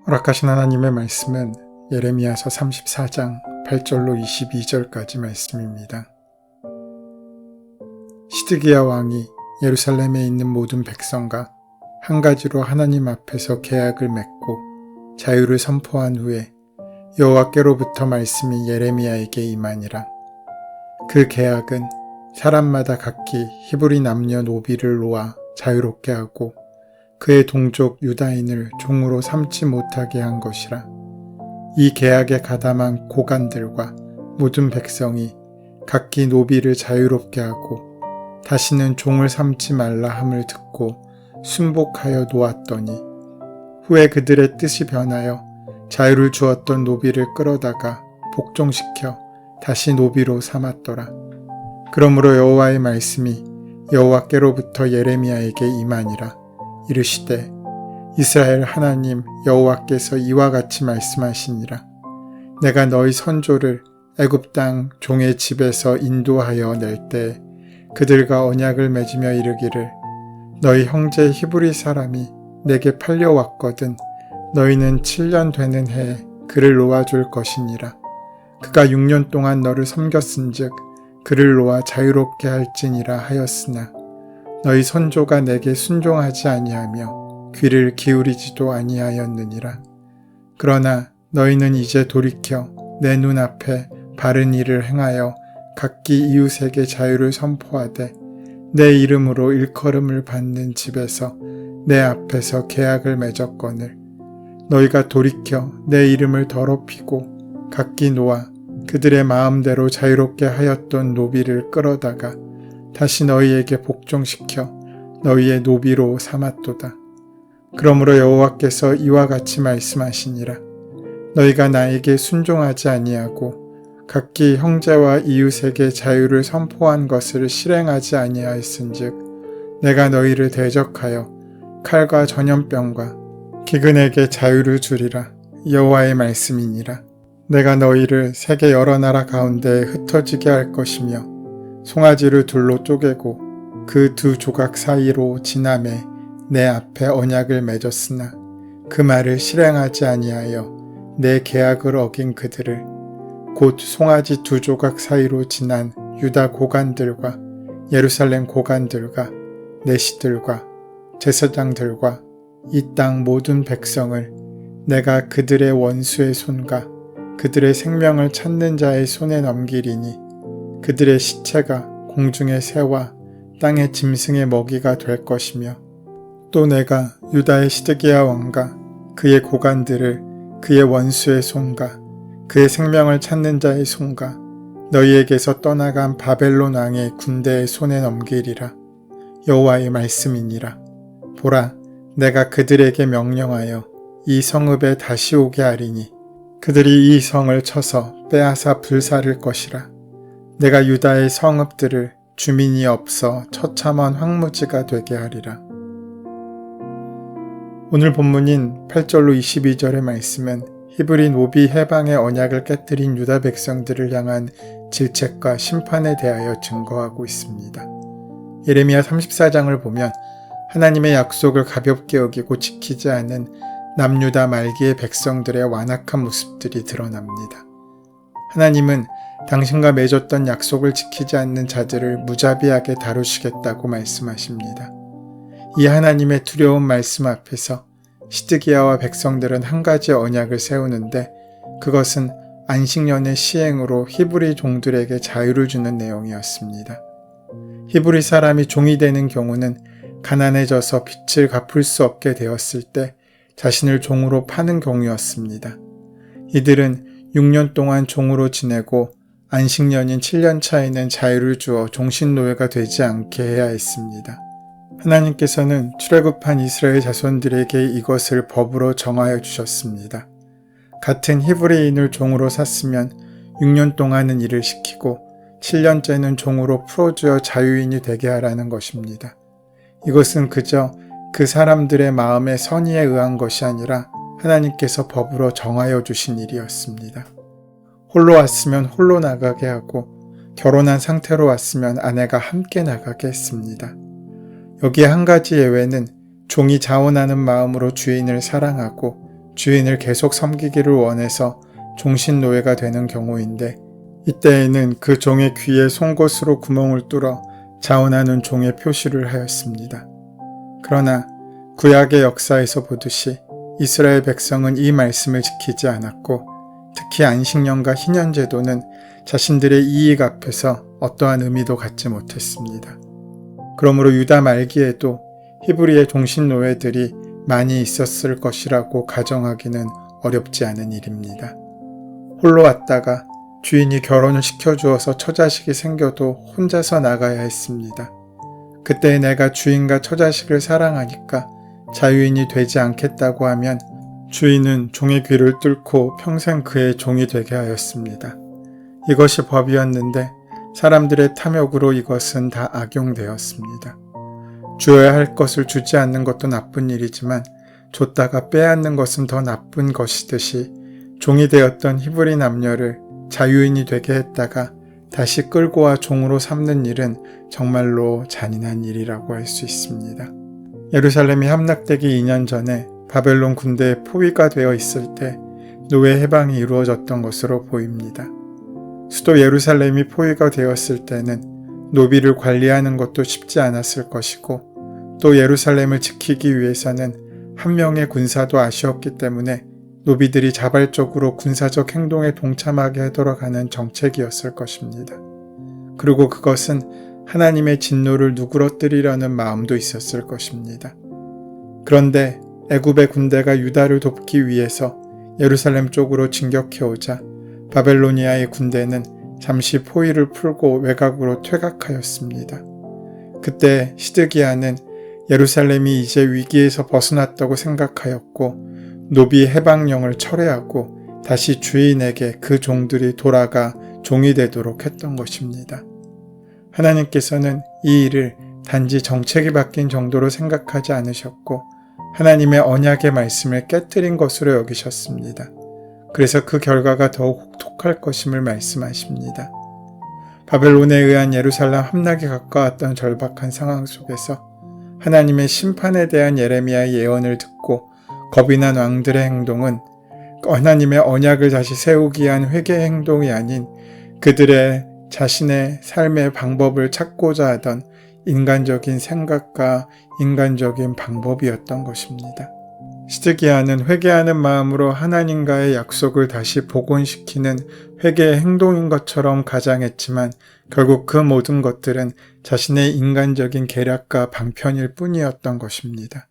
허락하신 하나님의 말씀은 예레미야서 34장 8절로 22절까지 말씀입니다. 시드기야 왕이 예루살렘에 있는 모든 백성과 한 가지로 하나님 앞에서 계약을 맺고 자유를 선포한 후에 여호와께로부터 말씀이 예레미야에게 임하니라. 그 계약은 사람마다 각기 히브리 남녀 노비를 놓아 자유롭게 하고 그의 동족 유다인을 종으로 삼지 못하게 한 것이라. 이 계약에 가담한 고관들과 모든 백성이 각기 노비를 자유롭게 하고 다시는 종을 삼지 말라 함을 듣고 순복하여 놓았더니 후에 그들의 뜻이 변하여 자유를 주었던 노비를 끌어다가 복종시켜 다시 노비로 삼았더라. 그러므로 여호와의 말씀이 여호와께로부터 예레미야에게 임하니라. 이르시되 이스라엘 하나님 여호와께서 이와 같이 말씀하시니라. 내가 너희 선조를 애굽 땅 종의 집에서 인도하여 낼 때 그들과 언약을 맺으며 이르기를 너희 형제 히브리 사람이 내게 팔려왔거든 너희는 7년 되는 해에 그를 놓아줄 것이니라. 그가 6년 동안 너를 섬겼은즉 그를 놓아 자유롭게 할지니라 하였으나 너희 선조가 내게 순종하지 아니하며 귀를 기울이지도 아니하였느니라. 그러나 너희는 이제 돌이켜 내 눈앞에 바른 일을 행하여 각기 이웃에게 자유를 선포하되 내 이름으로 일컬음을 받는 집에서 내 앞에서 계약을 맺었거늘 너희가 돌이켜 내 이름을 더럽히고 각기 놓아 그들의 마음대로 자유롭게 하였던 노비를 끌어다가 다시 너희에게 복종시켜 너희의 노비로 삼았도다. 그러므로 여호와께서 이와 같이 말씀하시니라. 너희가 나에게 순종하지 아니하고 각기 형제와 이웃에게 자유를 선포한 것을 실행하지 아니하였은즉 내가 너희를 대적하여 칼과 전염병과 기근에게 자유를 주리라. 여호와의 말씀이니라. 내가 너희를 세계 여러 나라 가운데에 흩어지게 할 것이며 송아지를 둘로 쪼개고 그 두 조각 사이로 지나매 내 앞에 언약을 맺었으나 그 말을 실행하지 아니하여 내 계약을 어긴 그들을 곧 송아지 두 조각 사이로 지난 유다 고관들과 예루살렘 고관들과 내시들과 제사장들과 이 땅 모든 백성을 내가 그들의 원수의 손과 그들의 생명을 찾는 자의 손에 넘기리니 그들의 시체가 공중의 새와 땅의 짐승의 먹이가 될 것이며 또 내가 유다의 시드기야 왕과 그의 고관들을 그의 원수의 손과 그의 생명을 찾는 자의 손과 너희에게서 떠나간 바벨론 왕의 군대의 손에 넘기리라. 여호와의 말씀이니라. 보라, 내가 그들에게 명령하여 이 성읍에 다시 오게 하리니 그들이 이 성을 쳐서 빼앗아 불사를 것이라. 내가 유다의 성읍들을 주민이 없어 처참한 황무지가 되게 하리라. 오늘 본문인 8절로 22절의 말씀은 히브리 노비 해방의 언약을 깨뜨린 유다 백성들을 향한 질책과 심판에 대하여 증거하고 있습니다. 예레미야 34장을 보면 하나님의 약속을 가볍게 여기고 지키지 않은 남유다 말기의 백성들의 완악한 모습들이 드러납니다. 하나님은 당신과 맺었던 약속을 지키지 않는 자들을 무자비하게 다루시겠다고 말씀하십니다. 이 하나님의 두려운 말씀 앞에서 시드기야와 백성들은 한 가지 언약을 세우는데 그것은 안식년의 시행으로 히브리 종들에게 자유를 주는 내용이었습니다. 히브리 사람이 종이 되는 경우는 가난해져서 빚을 갚을 수 없게 되었을 때 자신을 종으로 파는 경우였습니다. 이들은 6년 동안 종으로 지내고 안식년인 7년 차에는 자유를 주어 종신노예가 되지 않게 해야 했습니다. 하나님께서는 출애굽한 이스라엘 자손들에게 이것을 법으로 정하여 주셨습니다. 같은 히브리인을 종으로 샀으면 6년 동안은 일을 시키고 7년째는 종으로 풀어주어 자유인이 되게 하라는 것입니다. 이것은 그저 그 사람들의 마음의 선의에 의한 것이 아니라 하나님께서 법으로 정하여 주신 일이었습니다. 홀로 왔으면 홀로 나가게 하고 결혼한 상태로 왔으면 아내가 함께 나가게 했습니다. 여기에 한 가지 예외는 종이 자원하는 마음으로 주인을 사랑하고 주인을 계속 섬기기를 원해서 종신노예가 되는 경우인데, 이때에는 그 종의 귀에 송곳으로 구멍을 뚫어 자원하는 종의 표시를 하였습니다. 그러나 구약의 역사에서 보듯이 이스라엘 백성은 이 말씀을 지키지 않았고, 특히 안식년과 희년제도는 자신들의 이익 앞에서 어떠한 의미도 갖지 못했습니다. 그러므로 유다 말기에도 히브리의 종신노예들이 많이 있었을 것이라고 가정하기는 어렵지 않은 일입니다. 홀로 왔다가 주인이 결혼을 시켜주어서 처자식이 생겨도 혼자서 나가야 했습니다. 그때 내가 주인과 처자식을 사랑하니까 자유인이 되지 않겠다고 하면 주인은 종의 귀를 뚫고 평생 그의 종이 되게 하였습니다. 이것이 법이었는데 사람들의 탐욕으로 이것은 다 악용되었습니다. 주어야 할 것을 주지 않는 것도 나쁜 일이지만 줬다가 빼앗는 것은 더 나쁜 것이듯이 종이 되었던 히브리 남녀를 자유인이 되게 했다가 다시 끌고 와 종으로 삼는 일은 정말로 잔인한 일이라고 할 수 있습니다. 예루살렘이 함락되기 2년 전에 바벨론 군대의 포위가 되어 있을 때 노예 해방이 이루어졌던 것으로 보입니다. 수도 예루살렘이 포위가 되었을 때는 노비를 관리하는 것도 쉽지 않았을 것이고, 또 예루살렘을 지키기 위해서는 한 명의 군사도 아쉬웠기 때문에 노비들이 자발적으로 군사적 행동에 동참하게 하도록 하는 정책이었을 것입니다. 그리고 그것은 하나님의 진노를 누그러뜨리려는 마음도 있었을 것입니다. 그런데 애굽의 군대가 유다를 돕기 위해서 예루살렘 쪽으로 진격해오자 바벨로니아의 군대는 잠시 포위를 풀고 외곽으로 퇴각하였습니다. 그때 시드기야는 예루살렘이 이제 위기에서 벗어났다고 생각하였고, 노비 해방령을 철회하고 다시 주인에게 그 종들이 돌아가 종이 되도록 했던 것입니다. 하나님께서는 이 일을 단지 정책이 바뀐 정도로 생각하지 않으셨고, 하나님의 언약의 말씀을 깨뜨린 것으로 여기셨습니다. 그래서 그 결과가 더욱 혹독할 것임을 말씀하십니다. 바벨론에 의한 예루살렘 함락이 가까웠던 절박한 상황 속에서 하나님의 심판에 대한 예레미야의 예언을 듣고 겁이 난 왕들의 행동은 하나님의 언약을 다시 세우기 위한 회개의 행동이 아닌 그들의 자신의 삶의 방법을 찾고자 하던 인간적인 생각과 인간적인 방법이었던 것입니다. 시드기야는 회개하는 마음으로 하나님과의 약속을 다시 복원시키는 회개의 행동인 것처럼 가장했지만 결국 그 모든 것들은 자신의 인간적인 계략과 방편일 뿐이었던 것입니다.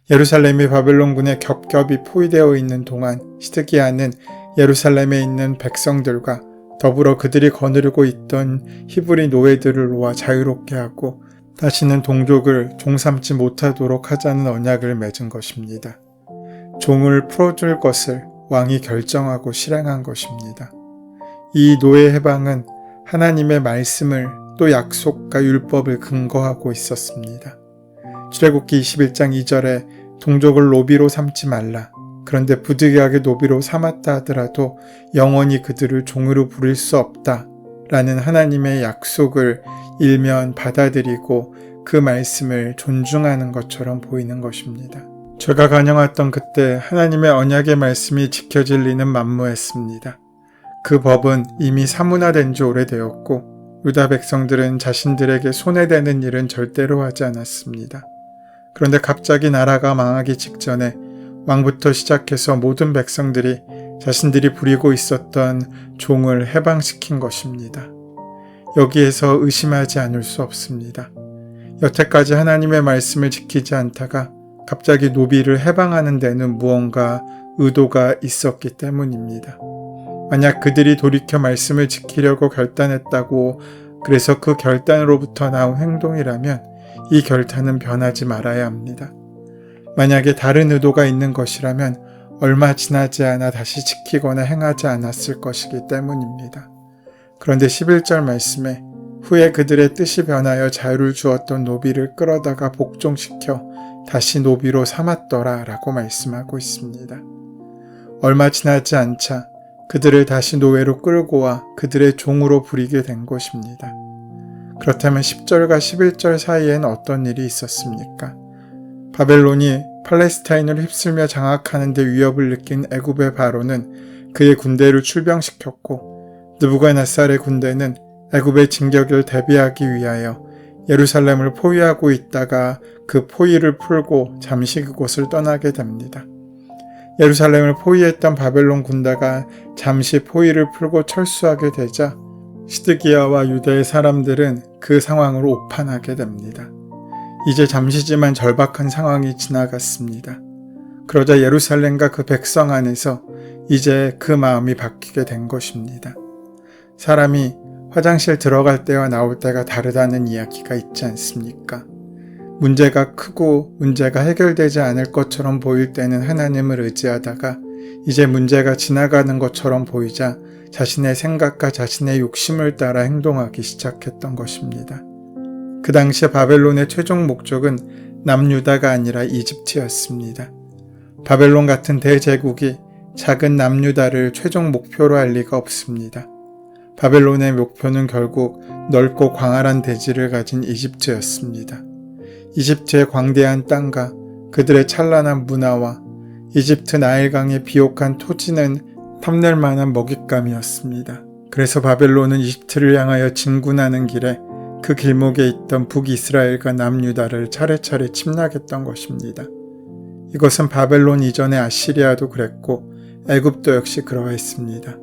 예루살렘이 바벨론군에 겹겹이 포위되어 있는 동안 시드기야는 예루살렘에 있는 백성들과 더불어 그들이 거느리고 있던 히브리 노예들을 놓아 자유롭게 하고 다시는 동족을 종삼지 못하도록 하자는 언약을 맺은 것입니다. 종을 풀어줄 것을 왕이 결정하고 실행한 것입니다. 이 노예 해방은 하나님의 말씀을 또 약속과 율법을 근거하고 있었습니다. 출애굽기 21장 2절에 동족을 노비로 삼지 말라. 그런데 부득이하게 노비로 삼았다 하더라도 영원히 그들을 종으로 부릴 수 없다. 라는 하나님의 약속을 일면 받아들이고 그 말씀을 존중하는 것처럼 보이는 것입니다. 죄가 간영했던 그때 하나님의 언약의 말씀이 지켜질 리는 만무했습니다. 그 법은 이미 사문화된 지 오래되었고 유다 백성들은 자신들에게 손해되는 일은 절대로 하지 않았습니다. 그런데 갑자기 나라가 망하기 직전에 왕부터 시작해서 모든 백성들이 자신들이 부리고 있었던 종을 해방시킨 것입니다. 여기에서 의심하지 않을 수 없습니다. 여태까지 하나님의 말씀을 지키지 않다가 갑자기 노비를 해방하는 데는 무언가 의도가 있었기 때문입니다. 만약 그들이 돌이켜 말씀을 지키려고 결단했다고 그래서 그 결단으로부터 나온 행동이라면 이 결단은 변하지 말아야 합니다. 만약에 다른 의도가 있는 것이라면 얼마 지나지 않아 다시 지키거나 행하지 않았을 것이기 때문입니다. 그런데 11절 말씀에 후에 그들의 뜻이 변하여 자유를 주었던 노비를 끌어다가 복종시켜 다시 노비로 삼았더라 라고 말씀하고 있습니다. 얼마 지나지 않자 그들을 다시 노예로 끌고 와 그들의 종으로 부리게 된 것입니다. 그렇다면 10절과 11절 사이엔 어떤 일이 있었습니까? 바벨론이 팔레스타인을 휩쓸며 장악하는 데 위협을 느낀 애굽의 바로는 그의 군대를 출병시켰고 느부갓네살의 군대는 애굽의 진격을 대비하기 위하여 예루살렘을 포위하고 있다가 그 포위를 풀고 잠시 그곳을 떠나게 됩니다. 예루살렘을 포위했던 바벨론 군대가 잠시 포위를 풀고 철수하게 되자 시드기야와 유다의 사람들은 그 상황으로 오판하게 됩니다. 이제 잠시지만 절박한 상황이 지나갔습니다. 그러자 예루살렘과 그 백성 안에서 이제 그 마음이 바뀌게 된 것입니다. 사람이 화장실 들어갈 때와 나올 때가 다르다는 이야기가 있지 않습니까? 문제가 크고 문제가 해결되지 않을 것처럼 보일 때는 하나님을 의지하다가 이제 문제가 지나가는 것처럼 보이자 자신의 생각과 자신의 욕심을 따라 행동하기 시작했던 것입니다. 그 당시 바벨론의 최종 목적은 남유다가 아니라 이집트였습니다. 바벨론 같은 대제국이 작은 남유다를 최종 목표로 할 리가 없습니다. 바벨론의 목표는 결국 넓고 광활한 대지를 가진 이집트였습니다. 이집트의 광대한 땅과 그들의 찬란한 문화와 이집트 나일강의 비옥한 토지는 탐낼 만한 먹잇감이었습니다. 그래서 바벨론은 이집트를 향하여 진군하는 길에 그 길목에 있던 북이스라엘과 남유다를 차례차례 침략했던 것입니다. 이것은 바벨론 이전의 아시리아도 그랬고 애굽도 역시 그러했습니다.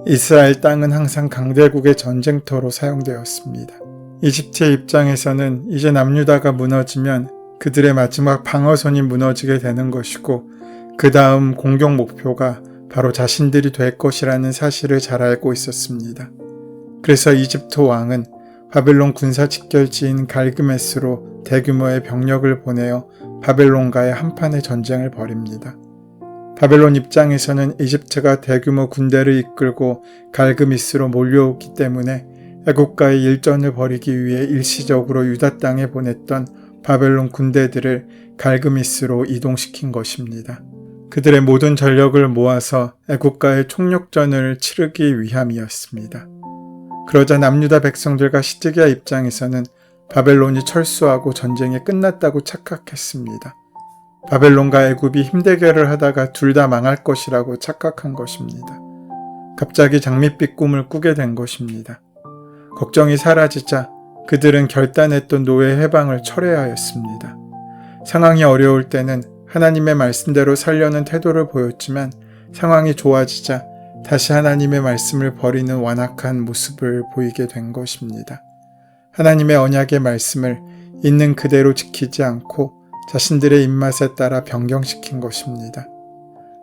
이스라엘 땅은 항상 강대국의 전쟁터로 사용되었습니다. 이집트의 입장에서는 이제 남유다가 무너지면 그들의 마지막 방어선이 무너지게 되는 것이고 그 다음 공격 목표가 바로 자신들이 될 것이라는 사실을 잘 알고 있었습니다. 그래서 이집트 왕은 바벨론 군사 직결지인 갈그메스로 대규모의 병력을 보내어 바벨론과의 한판의 전쟁을 벌입니다. 바벨론 입장에서는 이집트가 대규모 군대를 이끌고 갈그미스로 몰려오기 때문에 애국과의 일전을 벌이기 위해 일시적으로 유다 땅에 보냈던 바벨론 군대들을 갈그미스로 이동시킨 것입니다. 그들의 모든 전력을 모아서 애국과의 총력전을 치르기 위함이었습니다. 그러자 남유다 백성들과 시드기야 입장에서는 바벨론이 철수하고 전쟁이 끝났다고 착각했습니다. 바벨론과 애굽이 힘대결을 하다가 둘 다 망할 것이라고 착각한 것입니다. 갑자기 장밋빛 꿈을 꾸게 된 것입니다. 걱정이 사라지자 그들은 결단했던 노예 해방을 철회하였습니다. 상황이 어려울 때는 하나님의 말씀대로 살려는 태도를 보였지만 상황이 좋아지자 다시 하나님의 말씀을 버리는 완악한 모습을 보이게 된 것입니다. 하나님의 언약의 말씀을 있는 그대로 지키지 않고 자신들의 입맛에 따라 변경시킨 것입니다.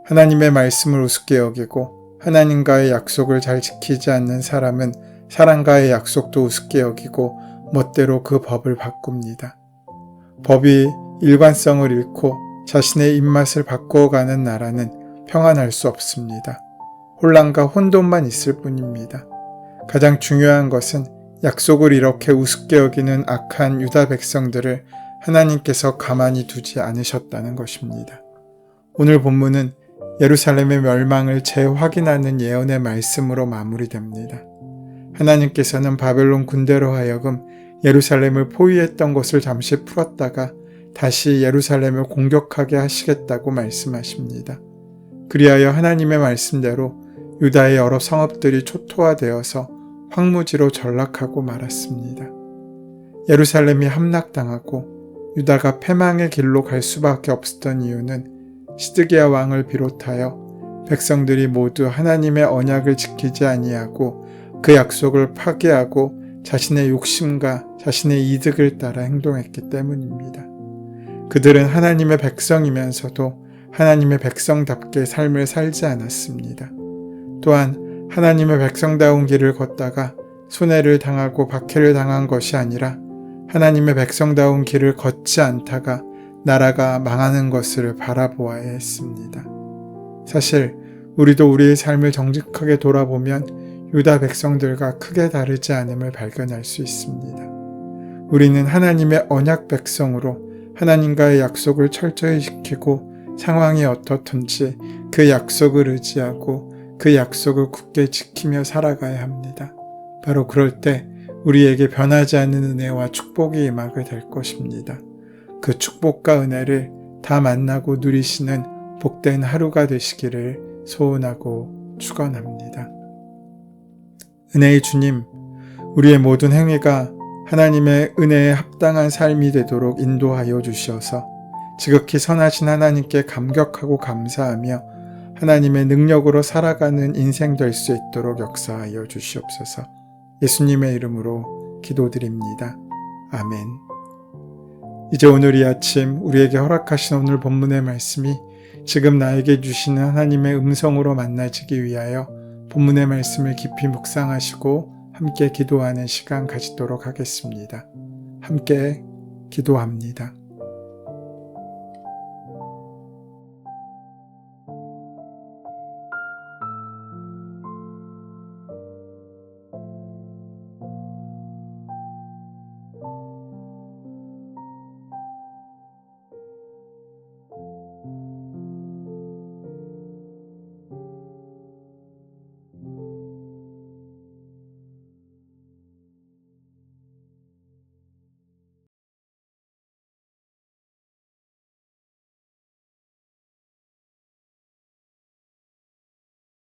하나님의 말씀을 우습게 여기고 하나님과의 약속을 잘 지키지 않는 사람은 사람과의 약속도 우습게 여기고 멋대로 그 법을 바꿉니다. 법이 일관성을 잃고 자신의 입맛을 바꾸어가는 나라는 평안할 수 없습니다. 혼란과 혼돈만 있을 뿐입니다. 가장 중요한 것은 약속을 이렇게 우습게 여기는 악한 유다 백성들을 하나님께서 가만히 두지 않으셨다는 것입니다. 오늘 본문은 예루살렘의 멸망을 재확인하는 예언의 말씀으로 마무리됩니다. 하나님께서는 바벨론 군대로 하여금 예루살렘을 포위했던 것을 잠시 풀었다가 다시 예루살렘을 공격하게 하시겠다고 말씀하십니다. 그리하여 하나님의 말씀대로 유다의 여러 성읍들이 초토화되어서 황무지로 전락하고 말았습니다. 예루살렘이 함락당하고 유다가 패망의 길로 갈 수밖에 없었던 이유는 시드기야 왕을 비롯하여 백성들이 모두 하나님의 언약을 지키지 아니하고 그 약속을 파기하고 자신의 욕심과 자신의 이득을 따라 행동했기 때문입니다. 그들은 하나님의 백성이면서도 하나님의 백성답게 삶을 살지 않았습니다. 또한 하나님의 백성다운 길을 걷다가 손해를 당하고 박해를 당한 것이 아니라 하나님의 백성다운 길을 걷지 않다가 나라가 망하는 것을 바라보아야 했습니다. 사실 우리도 우리의 삶을 정직하게 돌아보면 유다 백성들과 크게 다르지 않음을 발견할 수 있습니다. 우리는 하나님의 언약 백성으로 하나님과의 약속을 철저히 지키고 상황이 어떻든지 그 약속을 의지하고 그 약속을 굳게 지키며 살아가야 합니다. 바로 그럴 때 우리에게 변하지 않는 은혜와 축복이 임하게 될 것입니다. 그 축복과 은혜를 다 만나고 누리시는 복된 하루가 되시기를 소원하고 축원합니다. 은혜의 주님, 우리의 모든 행위가 하나님의 은혜에 합당한 삶이 되도록 인도하여 주시어서 지극히 선하신 하나님께 감격하고 감사하며 하나님의 능력으로 살아가는 인생 될 수 있도록 역사하여 주시옵소서. 예수님의 이름으로 기도드립니다. 아멘. 이제 오늘 이 아침 우리에게 허락하신 오늘 본문의 말씀이 지금 나에게 주시는 하나님의 음성으로 만나지기 위하여 본문의 말씀을 깊이 묵상하시고 함께 기도하는 시간 가지도록 하겠습니다. 함께 기도합니다.